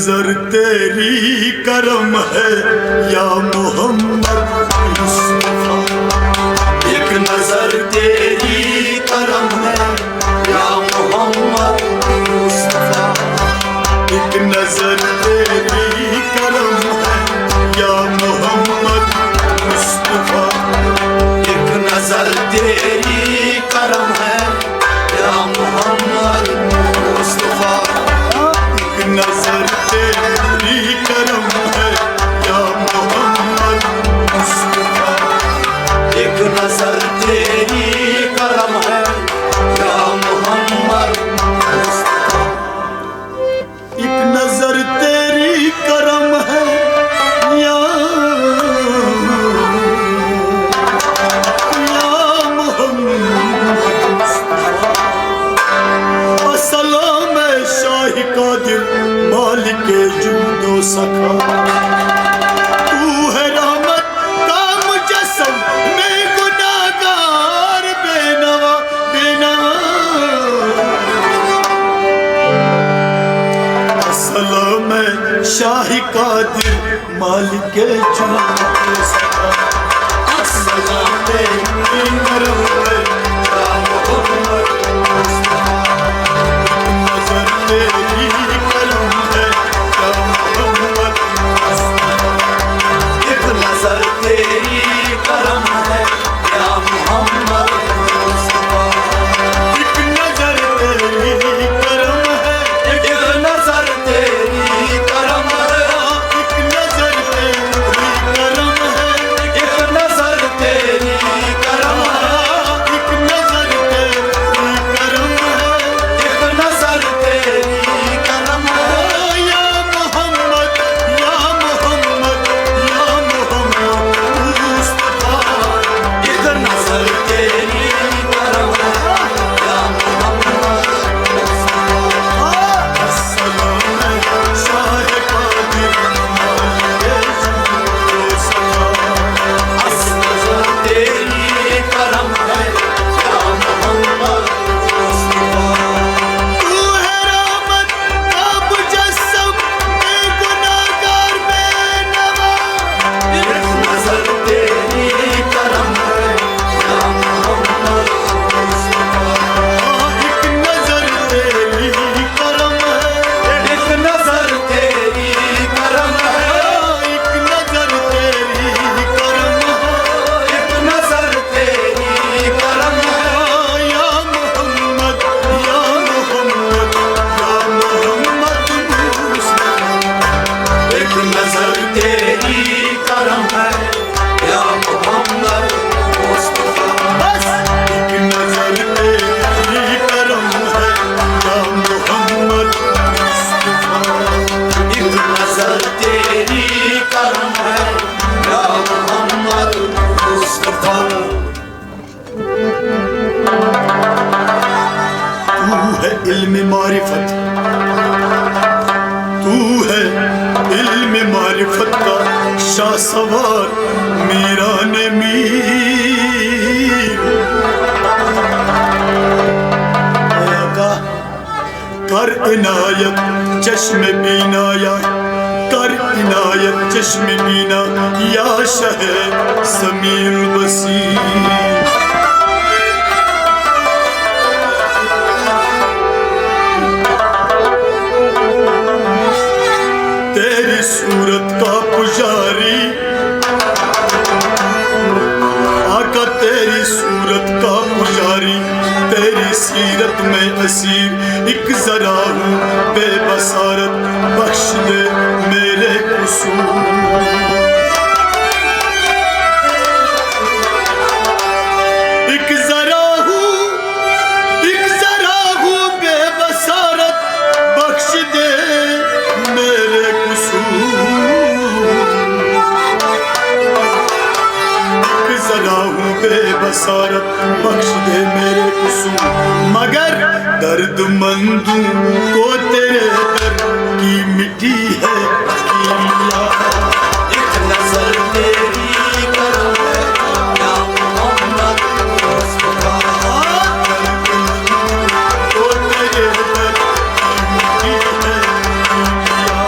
नजर तेरी करम है या मोहम्मद मुस्तफा। एक नजर तेरी करम है या मोहम्मद मुस्तफा। एक नजर तेरी करम है या मोहम्मद मुस्तफा। एक नजर तेरी करम है या मोहम्मद मुस्तफा। एक नजर तेरी करम है या मोहम्मद मुस्तफा। एक नजर तेरी करम है या मोहम्मद मुस्तफा। एक नजर तेरी करम है या मोहम्मद मुस्तफा। अस्सलाम शाही कादिर मालिक जूदो सखा। तू है रहमत का मुजस्सम मैं गुनाहगार बेनवा बेनवा। अस्सलाम शाही कादिर मालिक जूदो सखा। अस्सलाम करम है या मोहम्मद मुस्तफा। नजर तेरी करम है या मोहम्मद मुस्तफा। एक नजर तेरी करम है या मोहम्मद मुस्तफा। एक नजर तेरी करम है। एक नजर तेरी करम है। एक नजर तेरी करम है। एक नजर तेरी करम है। एक नजर तेरी करम है। एक नजर तेरी करम है या मोहम्मद या मोहम्मद या मोहम्मद मुस्तफा। एक नजर तेरी करम है या मोहम्मद मुस्तफा। अस्सलाम शाह कादिर मालिक जूदो सखा। नजर तेरी करम है या मोहम्मद मुस्तफा। तू है रहमत का मुजस्सम मैं गुनाहगार बेनवा। एक नजर तेरी करम है या मोहम्मद मुस्तफा। एक नजर तेरी करम है। एक नजर तेरी करम है। एक नजर तेरी करम है। एक नजर तेरी करम है या मोहम्मद या मोहम्मद या मोहम्मद मुस्तफा। एक नजर तेरी करम है या मोहम्मद मुस्तफा। बस एक नजर तेरी करम है या मोहम्मद मुस्तफा। एक नजर तेरी करम है या मोहम्मद मुस्तफा। तू है इल्म मारिफत। तू है इल्म मारिफत का शाह सवार मेरा ने मीर। आका कर इनायत चश्म बीना या कर इनायत चश्म बीना या शह समीर बसीर। तेरी सूरत का पुजारी आका तेरी सूरत का पुजारी। तेरी सीरत में असीर एक जरा हूँ बेबसारत बख्श दे मेरे कसूर। एक जरा हूँ बेबसारत बख्श दे मेरे कसूर। एक जरा हूँ बेबसारत बख्श दे मेरे कसूर। मगर दर्दमंदों को तेरे दर की मिट्टी है कीमिया। एक नजर तेरी करम है या मोहम्मद मुस्तफा। दर्दमंदों को तेरे दर की मिट्टी है कीमिया।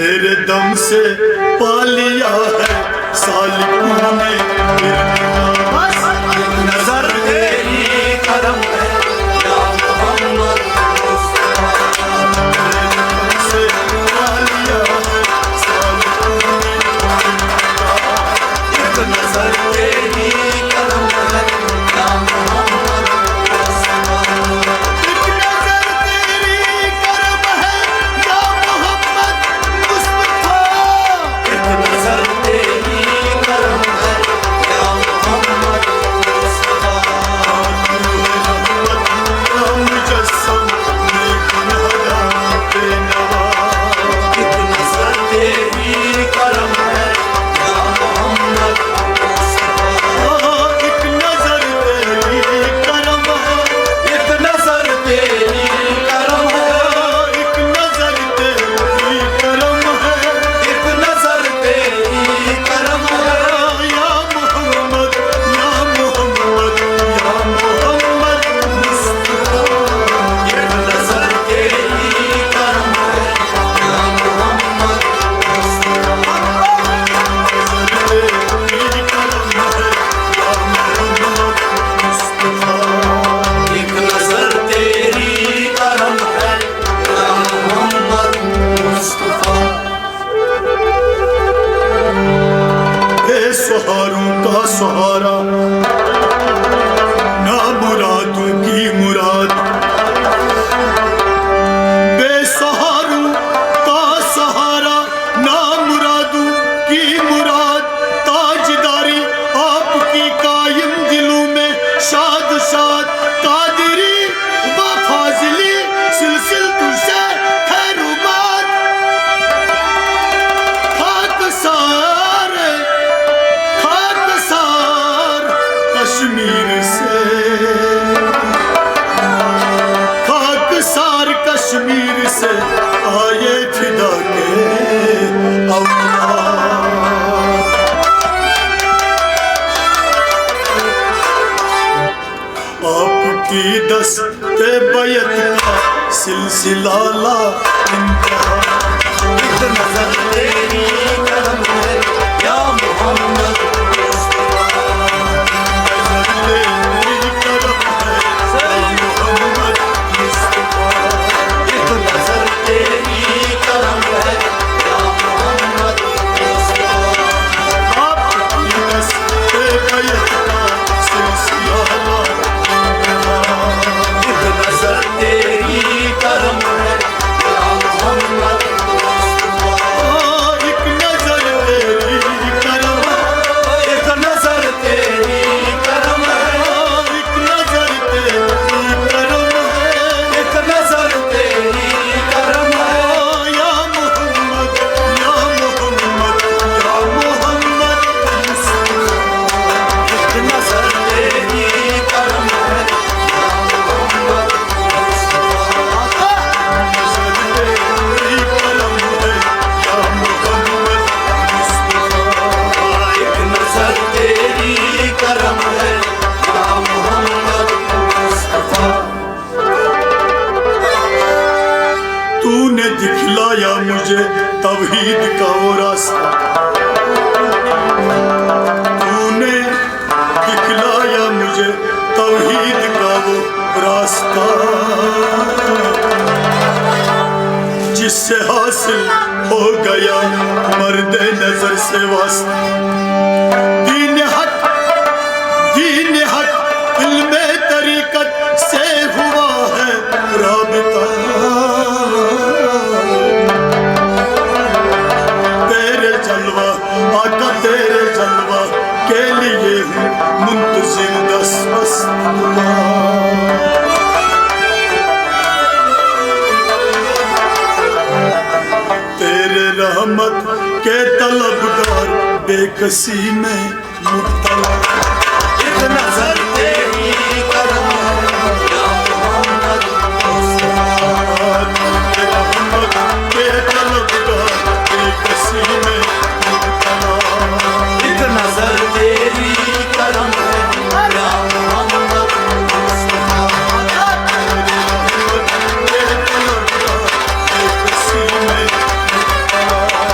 तेरे दम से पा लिया है सालिकों ने नजर तेरी करम है या मोहम्मद मुस्तफा। तेरे दम से पा लिया है सालिकों ने एक नजर तेरी करम है या मोहम्मद मुस्तफा। एक नजर तेरी करम है या मोहम्मद मुस्तफा। एक नजर तेरी करम है या मोहम्मद मुस्तफा। मुजस्सम नेक नवा बेनवा। एक नजर तेरी करम है या मोहम्मद मुस्तफा। एक नजर तेरी करम है, एक नजर तेरी करम है, एक नजर तेरी करम है, एक नजर तेरी करम है। या मोहम्मद या मोहम्मद या मोहम्मद मुस्तफा। एक नजर तेरी करम है या मोहम्मद मुस्तफा। तेरी करम है या मोहम्मद मुस्तफा। एक नजर तेरी करम है या मोहम्मद मुस्तफा। बेसहारों का सहारा ना मुरादों की मुराद। बेसहारों का सहारा ना मुरादों की मुराद। ताजदारी आपकी कायम दिलों में शाद शाद। कादरी व फाजिली सिलसिल तुझसे खैरुबाद। खाकसार कश्मीर से, खाकसार कश्मीर से आए फिदा के औलाद। आपकी दस्ते बैत का सिलसिला ला इंतहा। एक नजर तेरी करम है या मोहम्मद मुस्तफा। तेरी करम है या मोहम्मद मुस्तफा। एक नजर तेरी करम है या मोहम्मद मुस्तफा। आपकी दस्ते बैत का सिलसिला ला इंतहा। एक नजर तेरी करम है या मोहम्मद मुस्तफा। एक नजर तेरी करम है, एक नजर तेरी करम है, एक नजर तेरी करम है, एक नजर तेरी करम है। या मोहम्मद या मोहम्मद या मोहम्मद मुस्तफा। एक नजर तेरी करम है या मोहम्मद मुस्तफा। नजर तेरी करम है या मोहम्मद मुस्तफा। एक नजर तेरी करम है या मोहम्मद मुस्तफा। तूने दिखलाया मुझे तौहीद का वो रास्ता। तूने दिखलाया मुझे तौहीद का वो रास्ता। जिससे हासिल हो गया मर्दे नजर से वास्ता। दीन हक इल्मे तरीकत से हुआ है राबिता। तेरे जलवा आका तेरे जलवा के लिए हूँ मुंतजिर दस दुआ। तेरे रहमत के तलबगार बेकसी में मुब्तला। एक नजर तेरी करम है या मोहम्मद मुस्तफा। तेरे रहमत के तलबगार बेकसी में मुब्तला। एक नजर तेरी करम है या मोहम्मद मुस्तफा। तेरे रहमत के तलबगार बेकसी में मुब्तला।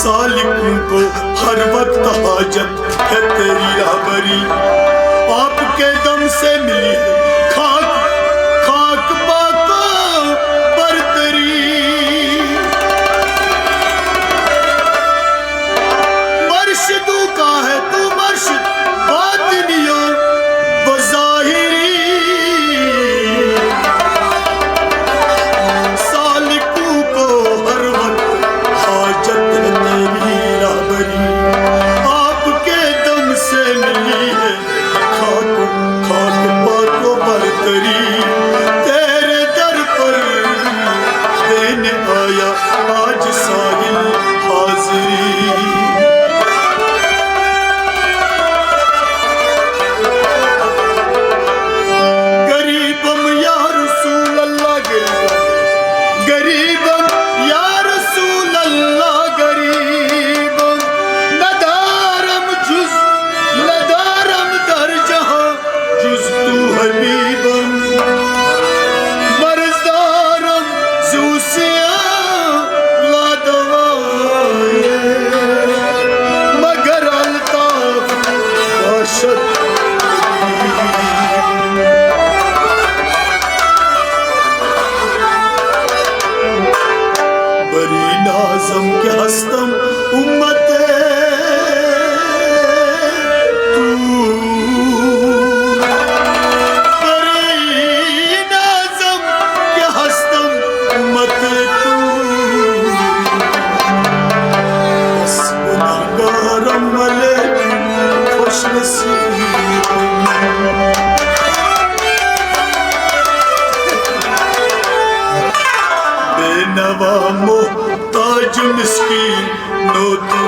सालिकों को हर वक्त हाजत है तेरी राहबरी। आपके दम से मिली है खाक खाक पाको बरतरी। मर्शिदू का है तू मर्शिद बातिनियो वो ज़ाहिरी। सालिकों को हर वक्त हाजत है तेरी राहबरी। आपके दम से मिली है खाक खाक पाको बरतरी। तेरे दर पर देने आया आज साहिल हाजिरी। गरीबम या रसूल अल्लाह गरीबम या रसूल अल्लाह गरीबम नदारम जुज नदारम दर जहां जुज तू हबीबम। मर्जदारम जूसिया ला दवाए मगर अल्ताफ बाशत बरी नाज़म के हस्तम उम्मत तू। बरी नाज़म के हस्तम उम्मत तू। बस गुनाहगारम वाले खुश नसीब। बेनवा मोहताज मिस्कीन नो तू